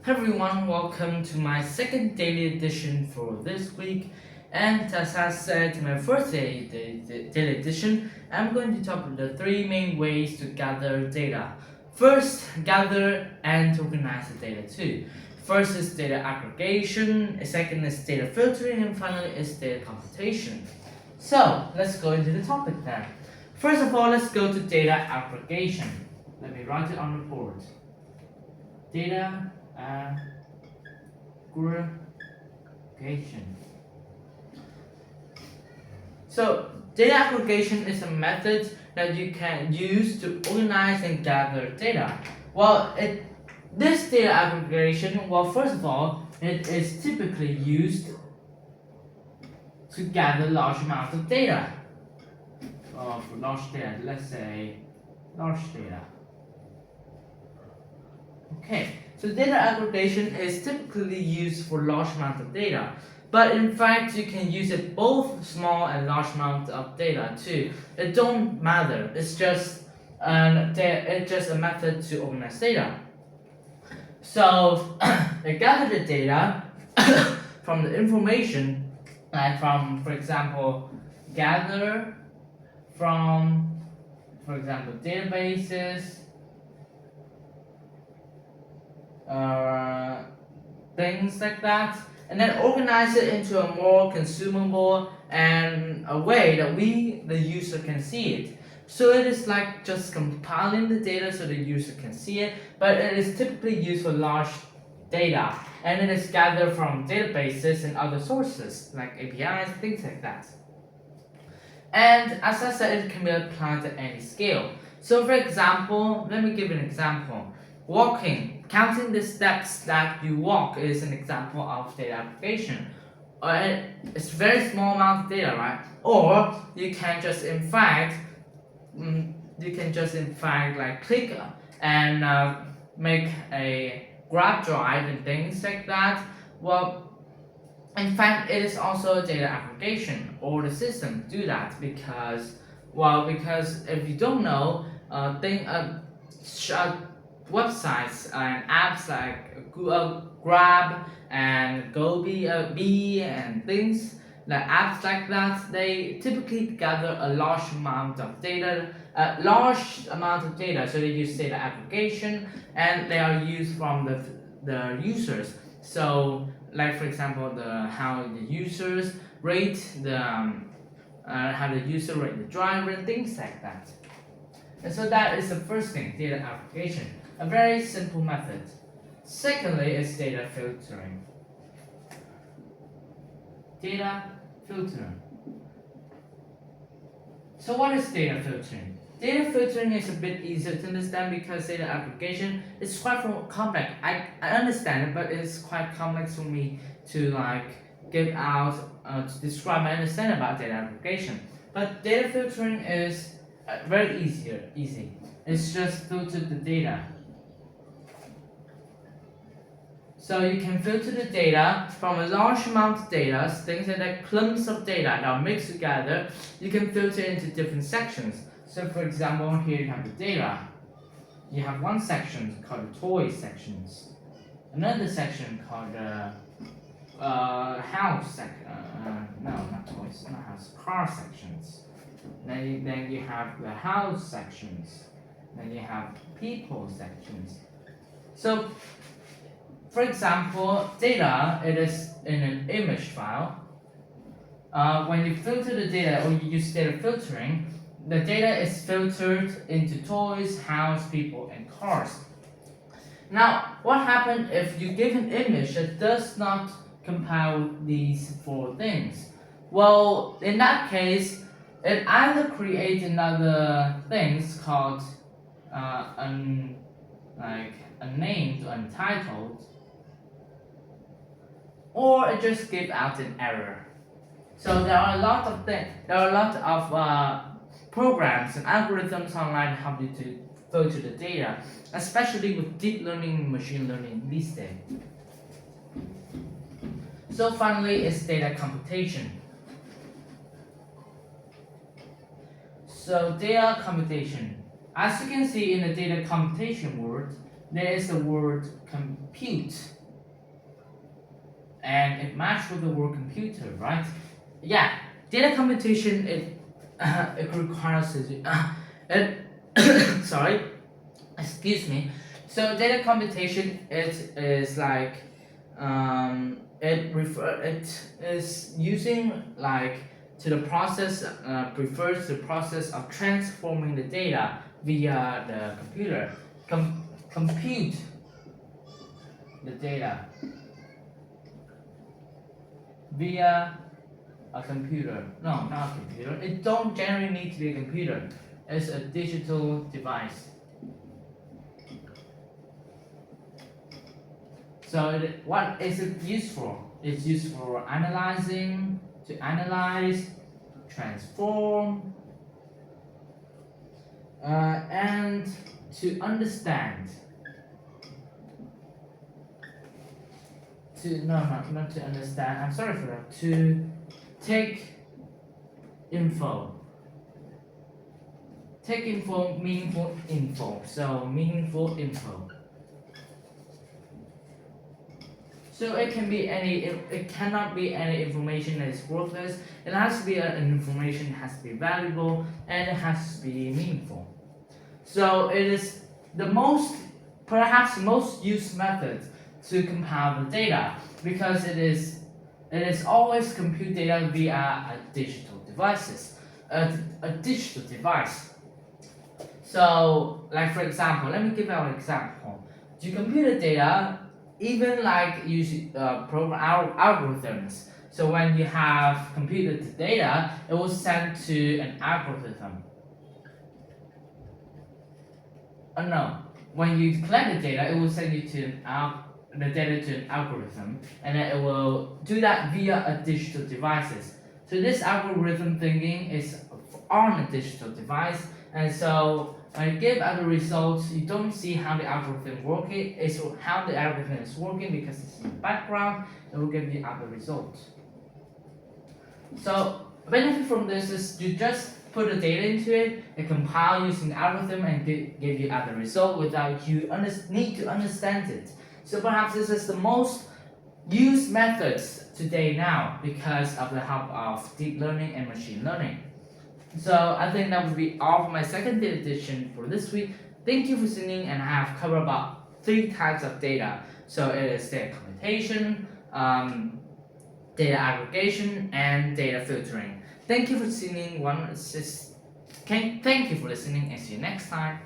Hi everyone, welcome to my second daily edition for this week. And as I said in my first daily edition, I'm going to talk about the three main ways to gather data. First, gather and organize the data too. First is data aggregation, second is data filtering, and finally is data computation. So let's go into the topic then. First of all, let's go to data aggregation. Let me write it on the board. Data aggregation. So data aggregation is a method that you can use to organize and gather data. This data aggregation, first of all, it is typically used to gather large amounts of data. For large data, let's say large data. Okay, so data aggregation is typically used for large amounts of data, but in fact you can use it both small and large amounts of data too. It don't matter. It's just a method to organize data. So they gather the data from the information, like from, for example, gather from, for example, databases. Things like that, and then organize it into a more consumable and a way that we, the user, can see it. So it is like just compiling the data so the user can see it, but it is typically used for large data, and it is gathered from databases and other sources like APIs, things like that. And as I said, it can be applied at any scale. So for example, let me give an example. Walking, counting the steps that you walk is an example of data aggregation. It's a very small amount of data, right? Or you can just in fact, like click and make a grab drive and things like that. In fact, it is also data aggregation, or the system do that because if you don't know, websites and apps like Google Grab and Gobi and things like apps like that, they typically gather a large amount of data. So they use data aggregation, and they are used from the users. So, like for example, how the users rate the driver and things like that. And so that is the first thing, data aggregation, a very simple method. Secondly is data filtering. Data filtering. So what is data filtering? Data filtering is a bit easier to understand because data aggregation is quite complex. I understand it, but it's quite complex for me to to describe my understanding about data aggregation. But data filtering is very easy. It's just filter the data. So you can filter the data from a large amount of data, things like clumps of data that are mixed together. You can filter into different sections. So for example, here you have the data. You have one section called the toys sections, another section called the house section. No, not toys, not house, car sections. Then you have the house sections. Then you have people sections. So, for example, data, it is in an image file. When you filter the data or you use data filtering, the data is filtered into toys, house, people, and cars. Now, what happens if you give an image that does not compile these four things? Well, in that case, it either creates another things called unnamed, untitled, or it just gives out an error. So there are a lot of programs and algorithms online help you to filter the data, especially with deep learning and machine learning these days. So finally is data computation. So data computation. As you can see in the data computation word, there is the word compute, and it matched with the word computer, right? Yeah, data computation it requires it sorry, excuse me. So data computation it is like it is using like to the process prefers the process of transforming the data via the computer. Compute the data via a computer. No, not a computer. It don't generally need to be a computer. It's a digital device. So what is it used for? It's used for analyzing, to analyze, transform, and to understand. Not to understand. I'm sorry for that. To take info. Take info, meaningful info. So meaningful info. So it can be any. It cannot be any information that is worthless. It has to be an information that has to be valuable and it has to be meaningful. So it is the perhaps most used method to compile the data because it is always compute data via a digital devices, a digital device. So like for example, let me give you an example. To compute the data, even like using program algorithms. So when you have computed the data, it will send to an algorithm. No, when you collect the data, it will send you to the data to an algorithm, and then it will do that via a digital devices. So this algorithm thinking is on a digital device, and so when you give out the results, you don't see how the algorithm working. It's how the algorithm is working because it's in the background. It will give you other results. So benefit from this is you just put the data into it, it compile using the algorithm and give you other result without you need to understand it. So perhaps this is the most used methods today now because of the help of deep learning and machine learning. So I think that would be all for my second edition for this week. Thank you for listening, and I have covered about 3 types of data. So it is data computation, data aggregation, and data filtering. Thank you for listening. Thank you for listening, and see you next time.